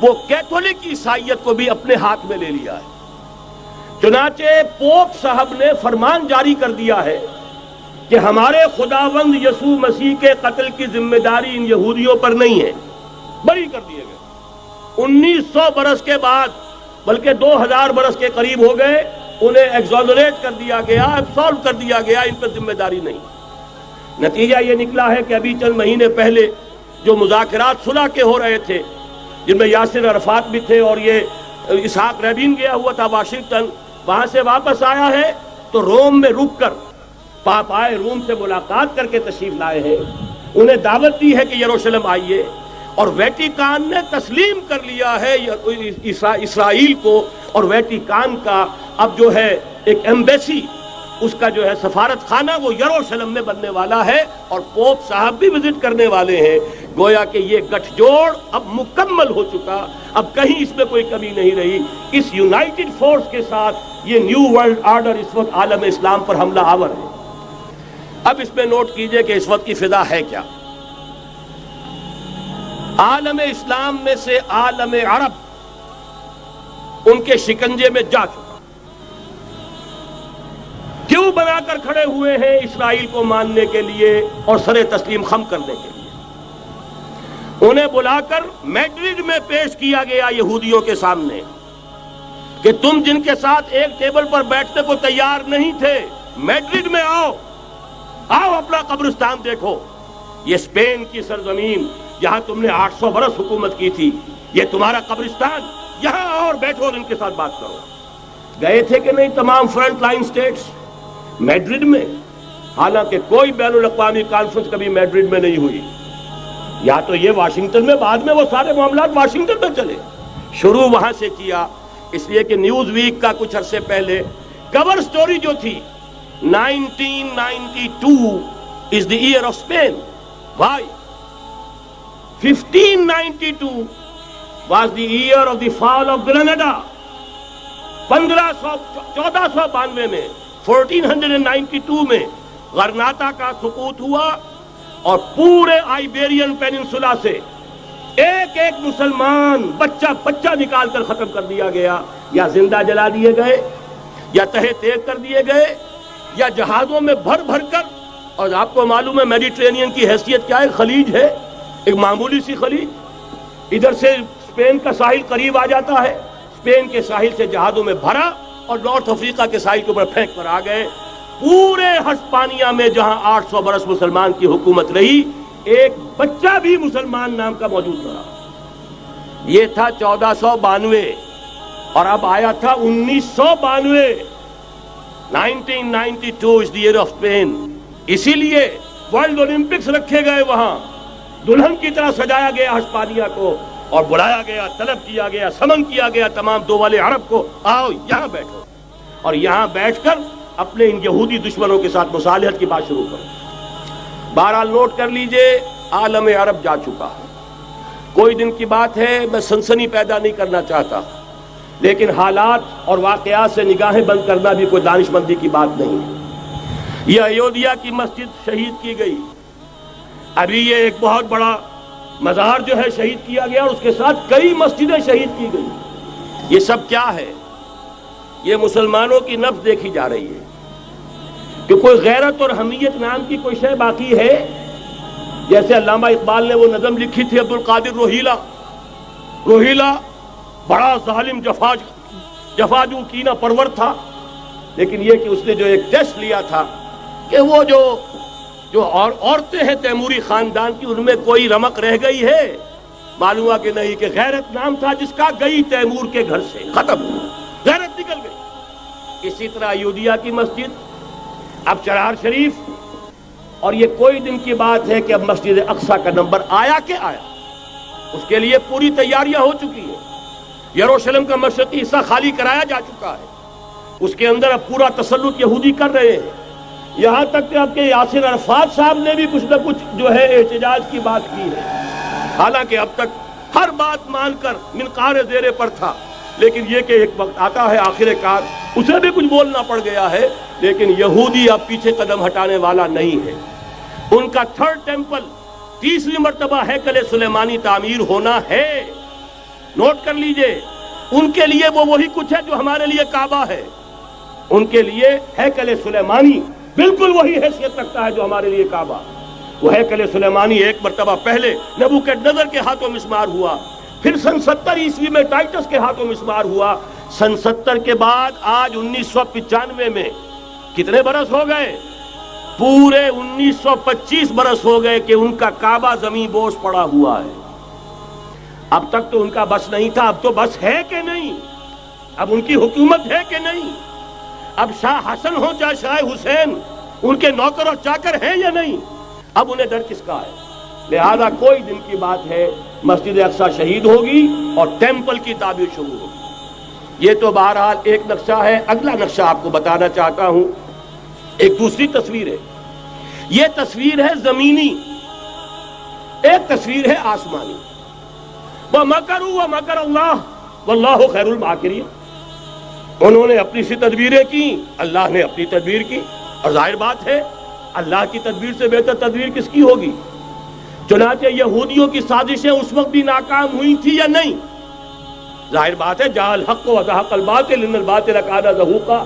وہ کیتھولک عیسائیت کو بھی اپنے ہاتھ میں لے لیا ہے۔ چنانچہ پوپ صاحب نے فرمان جاری کر دیا ہے کہ ہمارے خداوند یسوع مسیح کے قتل کی ذمہ داری ان یہودیوں پر نہیں ہے، بری کر دیے گئے۔ 1900 برس کے بعد، بلکہ 2000 برس کے قریب ہو گئے، انہیں ایگزونریٹ کر دیا گیا، ایبسالو کر دیا گیا، ان پر ذمہ داری نہیں۔ نتیجہ یہ نکلا ہے کہ ابھی چند مہینے پہلے جو مذاکرات صلح کے ہو رہے تھے، جن میں یاسر عرفات بھی تھے اور یہ اسحاق رابین گیا ہوا تھا واشنگٹن، وہاں سے واپس آیا ہے تو روم میں رک کر پاپائے روم سے ملاقات کر کے تشریف لائے ہیں، انہیں دعوت دی ہے کہ یروشلم آئیے، اور ویٹیکان نے تسلیم کر لیا ہے اسرائیل کو، اور ویٹیکان کا اب جو ہے ایک ایمبیسی، اس کا جو ہے سفارت خانہ وہ یروشلم میں بننے والا ہے، اور پوپ صاحب بھی وزٹ کرنے والے ہیں۔ گویا کہ یہ گٹھ جوڑ اب مکمل ہو چکا، اب کہیں اس میں کوئی کمی نہیں رہی۔ اس یونائٹڈ فورس کے ساتھ یہ نیو ورلڈ آرڈر اس وقت عالم اسلام پر حملہ آور ہے۔ اب اس میں نوٹ کیجئے کہ اس وقت کی فضا ہے کیا۔ عالم اسلام میں سے عالم عرب ان کے شکنجے میں جا چکا، کیوں بنا کر کھڑے ہوئے ہیں اسرائیل کو ماننے کے لیے اور سر تسلیم خم کرنے کے لیے۔ انہیں بلا کر میڈرڈ میں پیش کیا گیا یہودیوں کے سامنے کہ تم جن کے ساتھ ایک ٹیبل پر بیٹھنے کو تیار نہیں تھے، میڈرڈ میں آؤ، آؤ اپنا قبرستان دیکھو، یہ اسپین کی سرزمین جہاں تم نے 800 برس حکومت کی تھی، یہ تمہارا قبرستان، یہاں آؤ اور بیٹھو اور ان کے ساتھ بات کرو۔ گئے تھے کہ نہیں تمام فرنٹ لائن سٹیٹس میڈرڈ میں؟ حالانکہ کوئی بین الاقوامی کانفرنس کبھی میڈرڈ میں نہیں ہوئی، یا تو یہ واشنگٹن میں، بعد میں وہ سارے معاملات واشنگٹن میں چلے، شروع وہاں سے کیا۔ اس لیے کہ نیوز ویک کا کچھ عرصے پہلے کور سٹوری جو تھی 1992 is the year of Spain. Why? 1592 was the year of the fall of Granada. 1492 میں 1492 میں غرناطہ کا سقوط ہوا، اور پورے آئیبیرین پیننسولا سے ایک ایک مسلمان بچہ بچہ نکال کر ختم کر دیا گیا، یا زندہ جلا دیے گئے، یا تہہ تیغ کر دیے گئے، یا جہازوں میں بھر بھر کر۔ اور آپ کو معلوم ہے میڈیٹرینین کی حیثیت کیا ہے، خلیج ہے، ایک معمولی سی خلیج، ادھر سے اسپین کا ساحل قریب آ جاتا ہے، اسپین کے ساحل سے جہازوں میں بھرا اور نارتھ افریقہ کے ساحل کے اوپر پھینک کر آ گئے۔ پورے ہسپانیہ میں جہاں 800 برس مسلمان کی حکومت رہی، ایک بچہ بھی مسلمان نام کا موجود رہا۔ یہ تھا 1492، اور اب آیا تھا 1992۔ 1992 is the year of Spain۔ اسی لیے ورلڈ اولمپکس رکھے گئے، وہاں دلہن کی طرح سجایا گیا ہسپانیہ کو، اور بلایا گیا، طلب کیا گیا، سمن کیا گیا تمام دول عرب کو، آؤ یہاں بیٹھو، اور یہاں بیٹھ کر اپنے ان یہودی دشمنوں کے ساتھ مصالحت کی بات شروع کرو۔ بہرحال نوٹ کر لیجئے، عالم عرب جا چکا ہے۔ کوئی دن کی بات ہے، میں سنسنی پیدا نہیں کرنا چاہتا، لیکن حالات اور واقعات سے نگاہیں بند کرنا بھی کوئی دانش مندی کی بات نہیں ہے۔ یہ ایودھیا کی مسجد شہید کی گئی، ابھی یہ ایک بہت بڑا مزار جو ہے شہید کیا گیا، اور اس کے ساتھ کئی مسجدیں شہید کی گئی۔ یہ سب کیا ہے؟ یہ مسلمانوں کی نفس دیکھی جا رہی ہے کہ کوئی غیرت اور حمیت نام کی کوئی شے باقی ہے۔ جیسے علامہ اقبال نے وہ نظم لکھی تھی، عبد القادر روہیلا بڑا ظالم جفاجو کینہ پرور تھا، لیکن یہ کہ اس نے جو ایک ٹیسٹ لیا تھا کہ وہ جو عورتیں ہیں تیموری خاندان کی، ان میں کوئی رمق رہ گئی ہے؟ معلوم ہوا کہ نہیں، کہ غیرت نام تھا جس کا گئی تیمور کے گھر سے، ختم، غیرت نکل گئی۔ اسی طرح ایودھیا کی مسجد، اب چرار شریف، اور یہ کوئی دن کی بات ہے کہ اب مسجد اقصیٰ کا نمبر آیا کہ آیا، اس کے لیے پوری تیاریاں ہو چکی ہیں۔ یروشلم کا مشرقی حصہ خالی کرایا جا چکا ہے، اس کے اندر اب پورا تسلط یہودی کر رہے ہیں، یہاں تک کہ آپ کے یاسر عرفات صاحب نے بھی کچھ نہ کچھ جو ہے احتجاج کی بات کی ہے، حالانکہ اب تک ہر بات مان کر منقار زیر پر تھا، لیکن یہ کہ ایک وقت آتا ہے آخر کار اسے بھی کچھ بولنا پڑ گیا ہے۔ لیکن یہودی اب پیچھے قدم ہٹانے والا نہیں ہے۔ ان کا تھرڈ ٹیمپل، تیسری مرتبہ ہیکل سلیمانی تعمیر ہونا ہے، نوٹ کر لیجئے، ان کے لیے وہ وہی کچھ ہے جو ہمارے لیے کعبہ ہے. ان کے لیے ہیکل سلیمانی بالکل وہی حیثیت رکھتا ہے جو ہمارے لیے کعبہ. وہ ہیکل سلیمانی ایک مرتبہ پہلے نبوکدنضر کے ہاتھوں مسمار ہوا، پھر سن 70 عیسوی میں ٹائٹس کے ہاتھوں مسمار ہوا. سن 70 کے بعد آج 1995 میں کتنے برس ہو گئے؟ پورے 1925 برس ہو گئے کہ ان کا کعبہ زمین بوس پڑا ہوا ہے. اب تک تو ان کا بس نہیں تھا، اب تو بس ہے کہ نہیں؟ اب ان کی حکومت ہے کہ نہیں؟ اب شاہ حسن ہو چاہے شاہ حسین، ان کے نوکر اور چاکر ہیں یا نہیں؟ اب انہیں ڈر کس کا ہے؟ لہذا کوئی دن کی بات ہے مسجد اقصی شہید ہوگی اور ٹیمپل کی تعمیر شروع ہوگی. یہ تو بہرحال ایک نقشہ ہے. اگلا نقشہ آپ کو بتانا چاہتا ہوں، ایک دوسری تصویر ہے. یہ تصویر ہے زمینی، ایک تصویر ہے آسمانی. وَمَكَرُوا وَمَكَرَ اللَّهُ وَاللَّهُ خَيْرُ الْمَاكِرِينَ. انہوں نے اپنی سی تدبیریں کی، اللہ نے اپنی تدبیر کی، اور ظاہر بات ہے اللہ کی تدبیر سے بہتر تدبیر کس کی ہوگی؟ چنانچہ یہودیوں کی سازشیں اس وقت بھی ناکام ہوئی تھی یا نہیں؟ ظاہر بات ہے جاء الحق وزهق الباطل ان الباطل کان زہوقا.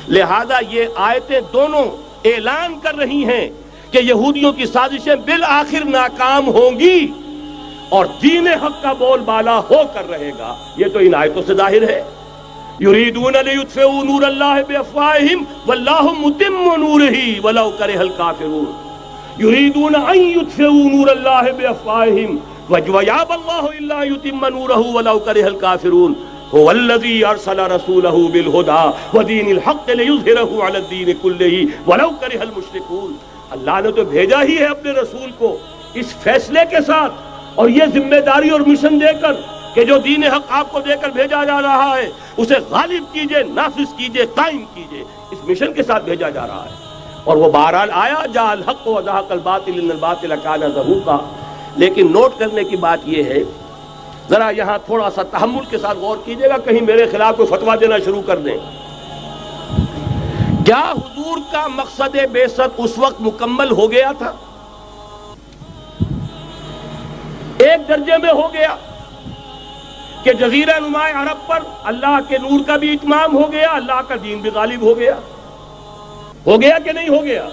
لہذا یہ آیتیں دونوں اعلان کر رہی ہیں کہ یہودیوں کی سازشیں بالآخر ناکام ہوں گی اور دین حق کا بول بالا ہو کر رہے گا. یہ تو ان آیتوں سے ظاہر ہے. یریدون لیطفئوا نور اللہ بافواہہم واللہ متم نورہ ولو کرہ الکافرون. یریدون ان یطفئوا نور اللہ بافواہہم ویابى اللہ الا یتم نورہ ولو کرہ الکافرون. هو الذی ارسل رسولہ بالہدى ودین الحق لیظہرہ علی الدین کلہ ولو کرہ المشرکون. اللہ نے تو بھیجا ہی ہے اپنے رسول کو اس فیصلے کے ساتھ اور یہ ذمہ داری اور مشن دے کر کہ جو دین حق آپ کو دے کر بھیجا جا رہا ہے اسے غالب کیجئے، نافذ کیجئے، قائم کیجئے. اس مشن کے ساتھ بھیجا جا رہا ہے. اور وہ بہرحال آیا جاء الحق وزهق الباطل ان الباطل کان زہوقا. لیکن نوٹ کرنے کی بات یہ ہے، ذرا یہاں تھوڑا سا تحمل کے ساتھ غور کیجئے گا، کہیں میرے خلاف کوئی فتویٰ دینا شروع کر دیں. کیا حضور کا مقصد بعثت اس وقت مکمل ہو گیا تھا؟ ایک درجے میں ہو گیا کہ جزیرہ نما عرب پر اللہ کے نور کا بھی اتمام ہو گیا، اللہ کا دین بھی غالب ہو گیا. ہو گیا کہ نہیں ہو گیا؟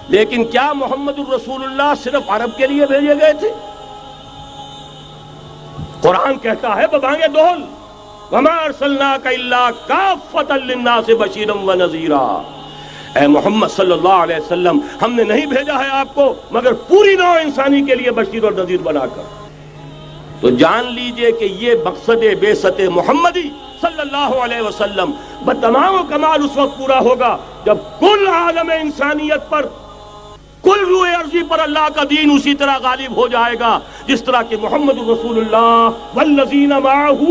لیکن کیا محمد الرسول اللہ صرف عرب کے لیے بھیجے گئے تھے؟ قرآن کہتا ہے ببانگ دہل وَمَا أَرْسَلْنَاكَ إِلَّا كَافَّةً لِلنَّاسِ بَشِيرًا وَنَذِيرًا. اے محمد صلی اللہ علیہ وسلم، ہم نے نہیں بھیجا ہے آپ کو مگر پوری نوع انسانی کے لیے بشیر اور نذیر بنا کر. تو جان لیجئے کہ یہ مقصد بعثت محمدی صلی اللہ علیہ وسلم بتمام و کمال اس وقت پورا ہوگا جب کل عالم انسانیت پر، کل روئے ارضی پر اللہ کا دین اسی طرح غالب ہو جائے گا جس طرح کہ محمد رسول اللہ والذین معہ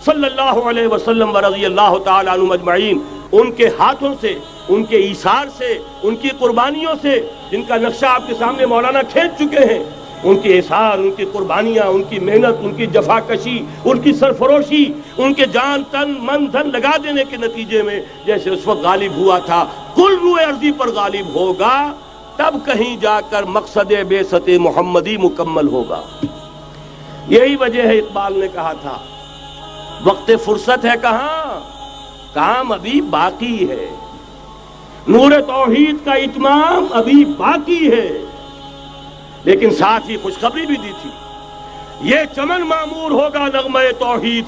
صلی اللہ علیہ وسلم ورضی اللہ تعالی عنہم اجمعین، ان کے ہاتھوں سے، ان کے ایثار سے، ان کی قربانیوں سے، جن کا نقشہ آپ کے سامنے مولانا کھینچ چکے ہیں، ان کے اثار، ان کی قربانیاں، ان کی محنت، ان کی جفاکشی، ان کی سرفروشی، ان کے جان تن من دھن لگا دینے کے نتیجے میں جیسے اس وقت غالب ہوا تھا کل روئے ارضی پر غالب ہوگا، تب کہیں جا کر مقصد بعثت محمدی مکمل ہوگا. یہی وجہ ہے اقبال نے کہا تھا وقت فرصت ہے کہاں، کام ابھی باقی ہے، نور توحید کا اتمام ابھی باقی ہے. لیکن ساتھ ہی خوشخبری بھی دی تھی، یہ چمن معمور ہوگا نغمہ توحید